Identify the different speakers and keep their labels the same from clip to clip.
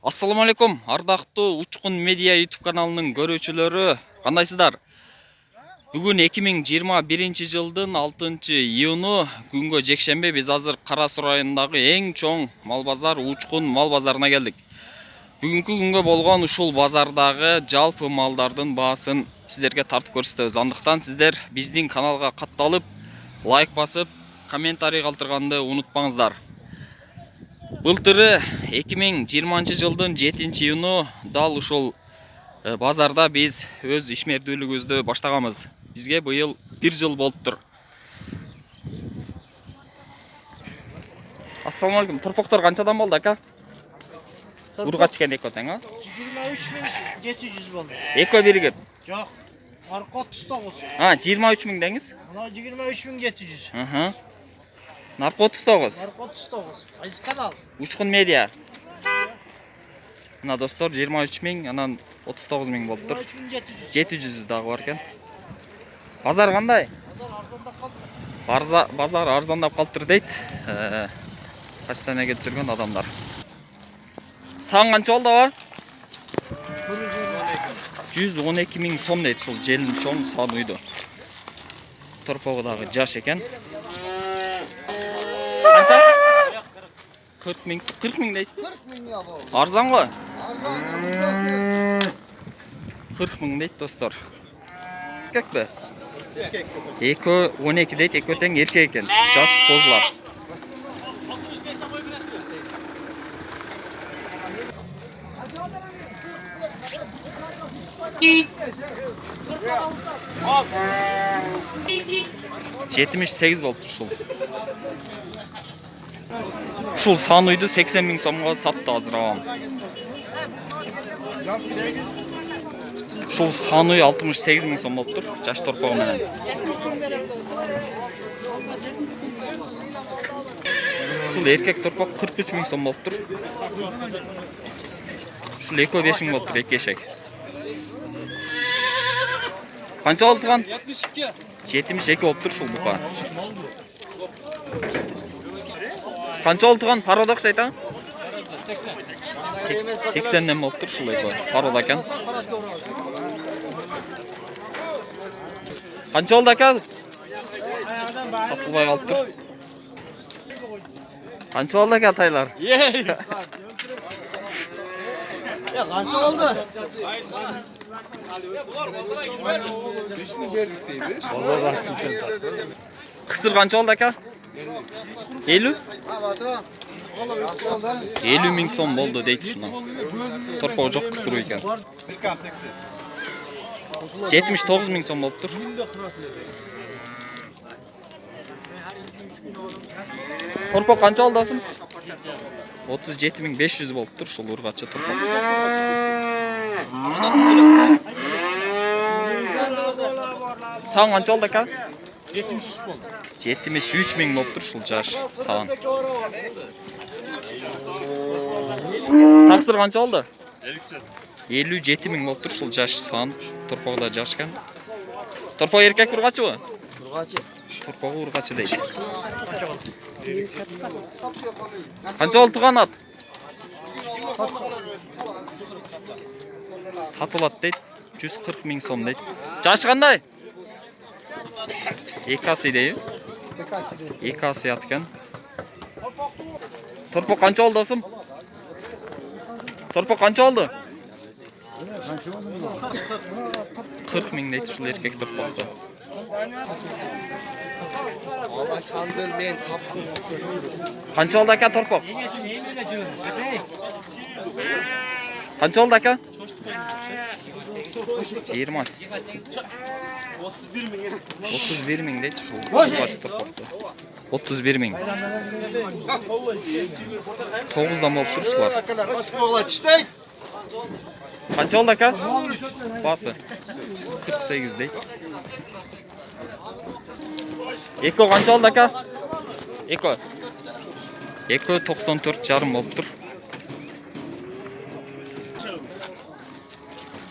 Speaker 1: Assalamu алейкум, ардактуу Учкун медиа YouTube каналынын көрүүчүлөрү, кандайсыздар? Бүгүн 2021 жылдын 6-июну күнгө жекшембе. Биз азыр Кара Суу районундагы эң чоң мал базар Учкун мал базарына келдик. Бүгүнкү күнгө болгон ушул базардагы жалпы малдардын баасын сиздерге тартып көрсөтөбүз. Андыктан сиздер биздин каналга катталып, лайк басып, комментарий калтырганды унутпаңыздар. Былтыры 2020 жылдын 7-июну дал ушул базарда биз өз ишмердүүлүгүбүздү баштаганбыз. Бизге быйыл 1 жыл болуптур. Ассаламу алейкум. Турпоктор канчадан болду, ака? Ургач экен эко тең, а?
Speaker 2: 23.700 болду.
Speaker 1: Эко биригип.
Speaker 2: Жок. Аркы 39.
Speaker 1: 23.000 деңиз?
Speaker 2: Мына 23.700.
Speaker 1: Наркы 39.
Speaker 2: Аркы 39. Кайсы канал?
Speaker 1: Учкун медиа. Мына достор 23.000, анан 39.000 болуптур.
Speaker 2: 23.700.
Speaker 1: 700 дагы бар экен. Базар кандай? Базар арзандап калыптыр дейт. Кайсыдан келип жүргөн адамдар. Саң канча болду, а? 112.000 сом дейт, ушул желин чоң сан үйдү. Торпогу дагы жаш экен. Канча? 40.000 дейсизби?
Speaker 2: 40.000 ya bu.
Speaker 1: Арзан го?
Speaker 2: Arzan.
Speaker 1: 40.000 дейт достор. Эркекпи? Эко 12 дейт, эко тең эркек экен. Жаш козулар. Жетимиш 8 болуптур ушул. Ушул сан үйдү 80.000 сомго сатты азыр абам. Ушул сан үй 68.000 сом болуптур, жаш торпогу менен. Ушул эркек торпок 43.000 сом болуптур. Ушул эко 5.000 болуптур, эки эшек. Канча болду туган? 72 болуптур ушул бука. Канча болду туган? Парода акча айтаң? 80ден болуптур ушул эко. Парода экен. Канча болду ака? Сатылбай калыптыр. Канча болду ака тайлар?
Speaker 2: Ya kança oldu?
Speaker 1: Кысыр канча болду ака? 50? 50.000 сом болду дейт ушуна. Торпоо жок, кысыр экен. 79.000 сом болуптур. Торпоо канча болду асым? 37.500 болуптур ушул ургачы торпоо. Саң канча болду ака?
Speaker 2: 73 oldu.
Speaker 1: 73.000 болуптур ушул жаш саан. Таксыр канча болду? 57.000 болуптур ушул жаш саан. Торпогу да жаш экен. Торпоо эркек ургачыбы?
Speaker 2: Urgaçı.
Speaker 1: Торпогу ургачы дейт. Канча болду туган ат? Сатылат дейт. 140.000 сом дейт. Жашы кандай? Экасы дейби? Экасы ат экен. Торпок канча болду асым? Торпок канча болду? 40.000 дейт ушул эркек торпокту. Канча болду ака торпок? Канча болду ака? 31.000 дейт ушул ургач торпокту. 31.000. 9дан болуптур ушулар. Канча болду ака? Басы 48 дейт. Эко канча болду ака? Эко 94,5 болуптур.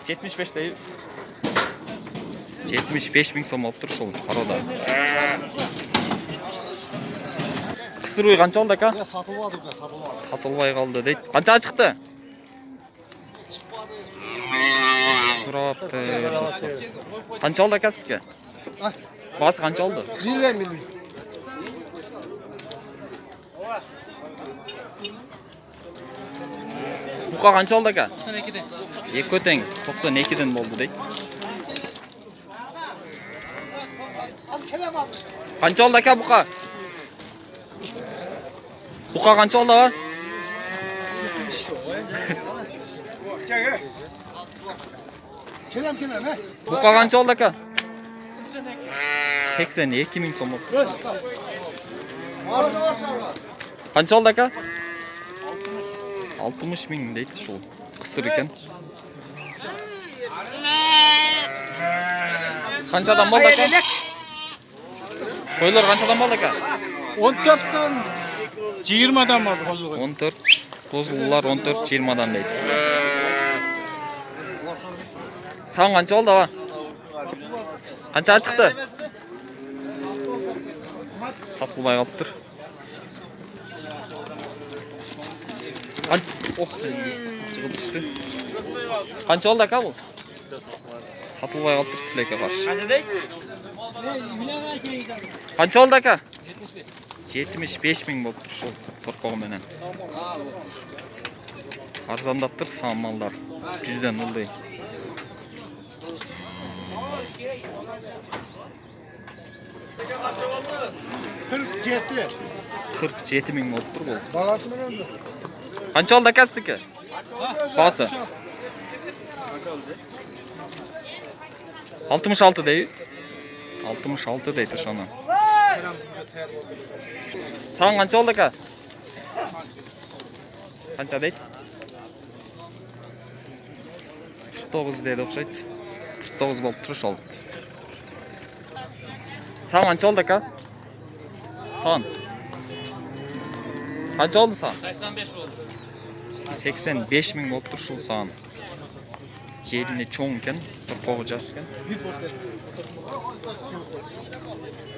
Speaker 1: 75 дейби? 75.000 сом болуптур ушул парода. Кысыр уй канча болду ака?
Speaker 2: Satılmadı, satılmadı.
Speaker 1: Сатылбай калды дейт. Канчага чыкты? сурапты достор. Қанша алды ака сіздікі? Басы қанша алды?
Speaker 3: Bilmiyorum.
Speaker 1: Бұқа қанша алды ака?
Speaker 2: 92'den.
Speaker 1: Екі өтең 92-ден болды дейді. Қанша алды ака бұқа? Бұқа қанша алды аға?
Speaker 3: Kelam he.
Speaker 1: Бұқа қанша алды ака? 82 мың сом болды. Қанша алды ака? 60 мың дейді шол. Қысыр екен. Қаншадан болды ака? Қойлар қаншадан болды ака?
Speaker 3: 14'ten 20'dan var bozuldu.
Speaker 1: 14. Қозылылар 14-20'дан дейді. Саған қанша болды аға? Қанша шықты? Сатылмай қалып тұр. Ох, шығып түсті. Қанша болды ака бұл? Сатылмай қалып тұр тілекке қаршы.
Speaker 2: Қанша дейді?
Speaker 1: Қанша болды ака?
Speaker 2: 75.
Speaker 1: 75 мың болып тұр шол торпағыменен. Арзандап тұр саған малдар. 100-ден ұлдай.
Speaker 3: Ciddi.
Speaker 1: 47 мың болып тұр бұл.
Speaker 3: Balası mı öldü?
Speaker 1: Қанша болды ака сіздікі? Басы? 66 дейді. 66 дейді шаны. Саған қанша болды ака? Қанша дейді? 49 дейді оқшайды. 49 болып тұр шол. Саған қанша болды ака? Саған? Қанша oldu саған?
Speaker 2: 85 болды.
Speaker 1: 85 мың болып тұр шол саған. Жеріне чоң екен, торпағы жас екен.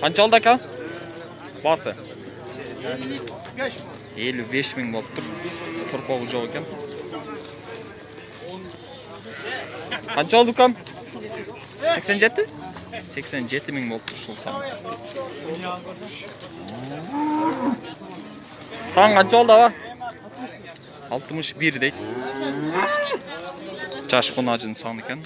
Speaker 1: Қанша oldu ака? Басы? 55 мың болып тұр. Торпағы жоқ екен. Қанша oldu кам? 87? 87 мың болып тұр шол саған. Саған қанша oldu аға? 61 дейді. Жаш қонажын сан екен.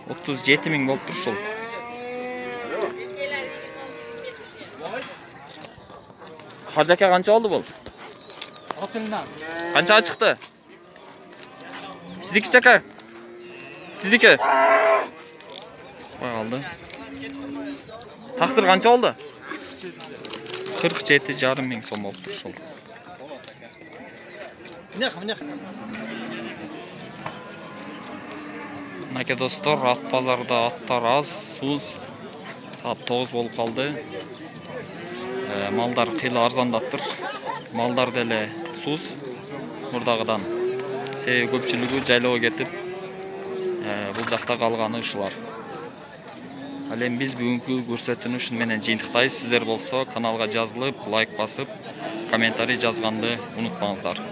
Speaker 1: 37 мың болып тұр шол. Қажа ака қанша oldu бұл? Қаншаға шықты? Сіздікі ака? Сіздікі? Қой қалды. Тақсыр қанша oldu? 47,5 мың сом болып тұр шол. Мінеке достар, ат базарда аттар аз, суыз. Сағат 9 болып қалды. Малдар қилы арзандап тұр. Малдар деле суыз. Мұрдағыдан. Себебі көпшілігі жайлауға кетіп, бұл жақта қалғаны ұшылар. Әлем біз бүгінгі көрсетіні үшін менен жиынтықтай. Сіздер болса каналға жазылып, лайк басып, комментарий жазғанды ұнытпаңыздар.